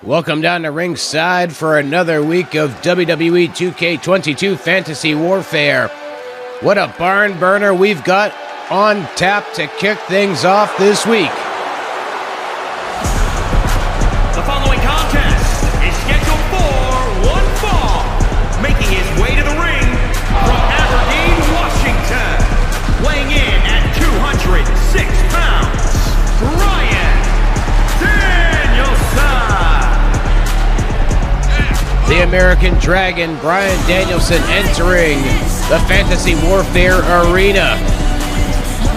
Welcome down to ringside for another week of WWE 2K22 Fantasy Warfare. What a barn burner we've got on tap to kick things off this week. The following contest is scheduled for one fall. Making his way to the ring from Aberdeen, Washington. Weighing in at 206 pounds, Bryan Danielson. The American Dragon, Bryan Danielson, entering the Fantasy Warfare arena.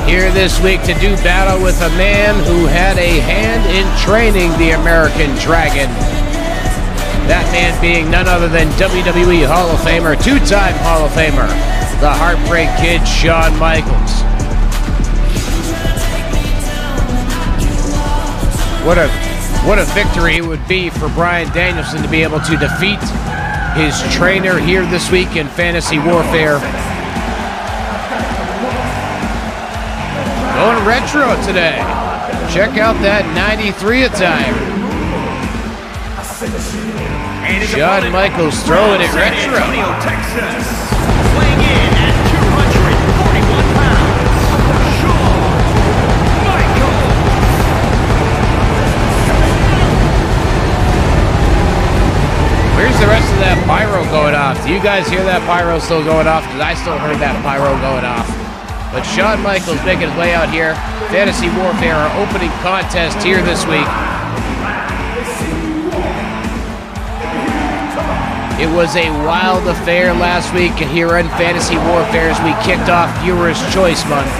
Here this week to do battle with a man who had a hand in training the American Dragon. That man being none other than WWE Hall of Famer, two-time Hall of Famer, the Heartbreak Kid, Shawn Michaels. What a victory it would be for Bryan Danielson to be able to defeat his trainer here this week in Fantasy Warfare. Going retro today. Check out that 93 attire. Shawn Michaels throwing it retro. Texas. Weighing in at 241 pounds, Shawn Michaels. Where's the rest of that pyro going off? Do you guys hear that pyro still going off? Because I still heard that pyro going off. But Shawn Michaels making his way out here. Fantasy Warfare, our opening contest here this week. It was a wild affair last week here in Fantasy Warfare as we kicked off Viewer's Choice Month.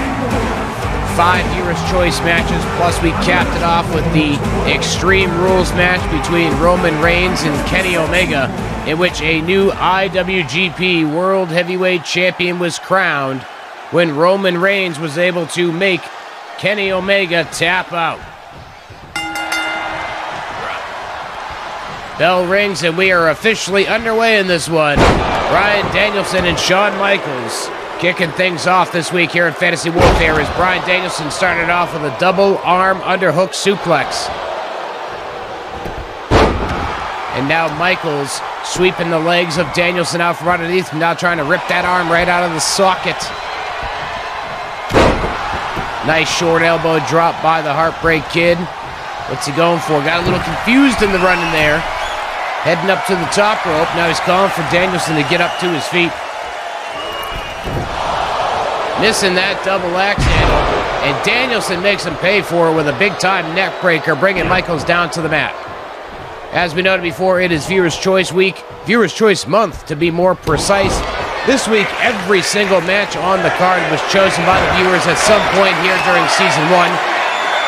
5 Viewer's Choice matches, plus we capped it off with the Extreme Rules match between Roman Reigns and Kenny Omega, in which a new IWGP World Heavyweight Champion was crowned when Roman Reigns was able to make Kenny Omega tap out. Bell rings and we are officially underway in this one. Bryan Danielson and Shawn Michaels kicking things off this week here in Fantasy Warfare as Bryan Danielson started off with a double arm underhook suplex. And now Michaels sweeping the legs of Danielson out from underneath, now trying to rip that arm right out of the socket. Nice short elbow drop by the Heartbreak Kid. What's he going for? Got a little confused in the running there. Heading up to the top rope. Now he's calling for Danielson to get up to his feet. Missing that double axe handle. And Danielson makes him pay for it with a big-time neck breaker, bringing Michaels down to the mat. As we noted before, it is Viewer's Choice Week. Viewer's Choice Month, to be more precise. This week, every single match on the card was chosen by the viewers at some point here during Season 1,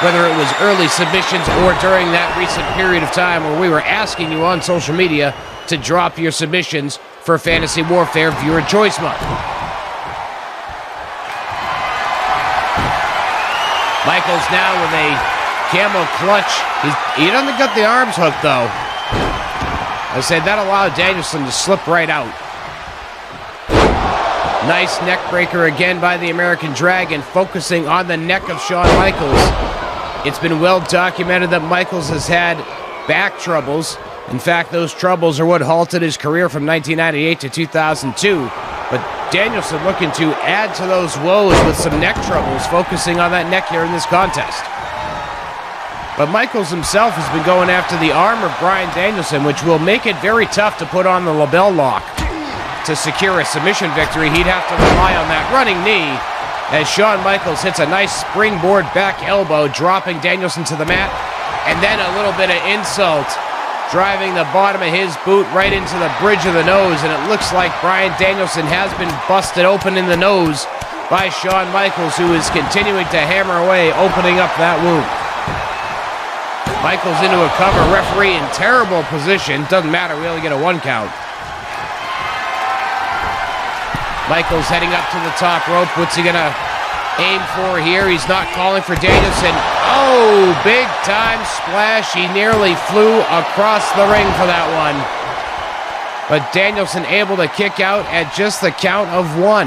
whether it was early submissions or during that recent period of time where we were asking you on social media to drop your submissions for Fantasy Warfare Viewer Choice Month. Michaels now with a camel clutch. He doesn't got the arms hooked, though. I said that allowed Danielson to slip right out. Nice neck breaker again by the American Dragon, focusing on the neck of Shawn Michaels. It's been well documented that Michaels has had back troubles. In fact, those troubles are what halted his career from 1998 to 2002. But Danielson looking to add to those woes with some neck troubles, focusing on that neck here in this contest. But Michaels himself has been going after the arm of Bryan Danielson, which will make it very tough to put on the label lock. To secure a submission victory, he'd have to rely on that running knee as Shawn Michaels hits a nice springboard back elbow, dropping Danielson to the mat, and then a little bit of insult, driving the bottom of his boot right into the bridge of the nose, and it looks like Bryan Danielson has been busted open in the nose by Shawn Michaels, who is continuing to hammer away, opening up that wound. Michaels into a cover, referee in terrible position, doesn't matter, we only get a 1 count. Michaels heading up to the top rope. What's he gonna aim for here? He's not calling for Danielson. Oh, big time splash. He nearly flew across the ring for that one. But Danielson able to kick out at just the count of 1.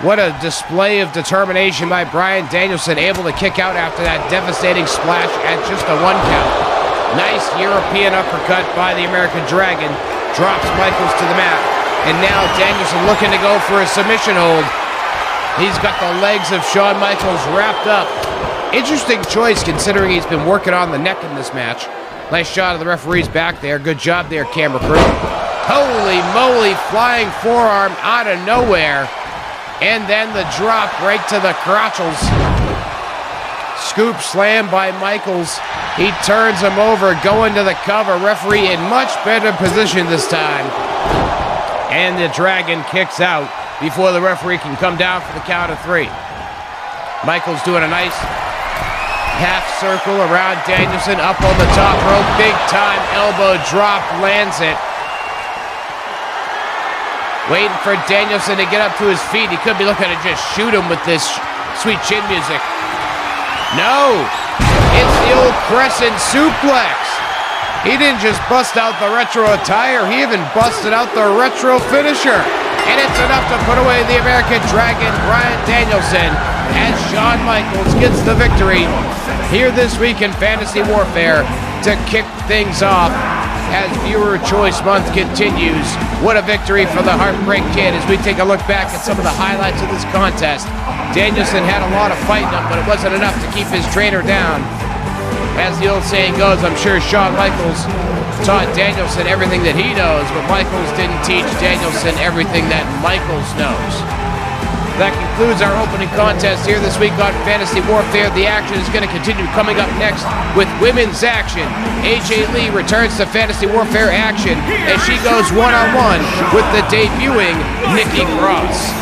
What a display of determination by Bryan Danielson, able to kick out after that devastating splash at just a 1 count. Nice European uppercut by the American Dragon. Drops Michaels to the mat. And now Danielson looking to go for a submission hold. He's got the legs of Shawn Michaels wrapped up. Interesting choice considering he's been working on the neck in this match. Nice shot of the referee's back there. Good job there, camera crew. Holy moly, flying forearm out of nowhere. And then the drop right to the crotchels. Scoop slam by Michaels. He turns him over, going to the cover. Referee in much better position this time. And the Dragon kicks out before the referee can come down for the count of 3. Michaels doing a nice half circle around Danielson, up on the top rope. Big time elbow drop, lands it. Waiting for Danielson to get up to his feet. He could be looking to just shoot him with this sweet chin music. No, it's the old crescent suplex. He didn't just bust out the retro attire, he even busted out the retro finisher. And it's enough to put away the American Dragon, Bryan Danielson, as Shawn Michaels gets the victory here this week in Fantasy Warfare to kick things off as Viewer Choice Month continues. What a victory for the Heartbreak Kid as we take a look back at some of the highlights of this contest. Danielson had a lot of fighting him, but it wasn't enough to keep his trainer down. As the old saying goes, I'm sure Shawn Michaels taught Danielson everything that he knows, but Michaels didn't teach Danielson everything that Michaels knows. That concludes our opening contest here this week on Fantasy Warfare. The action is going to continue coming up next with women's action. AJ Lee returns to Fantasy Warfare action as she goes one-on-one with the debuting Nikki Cross.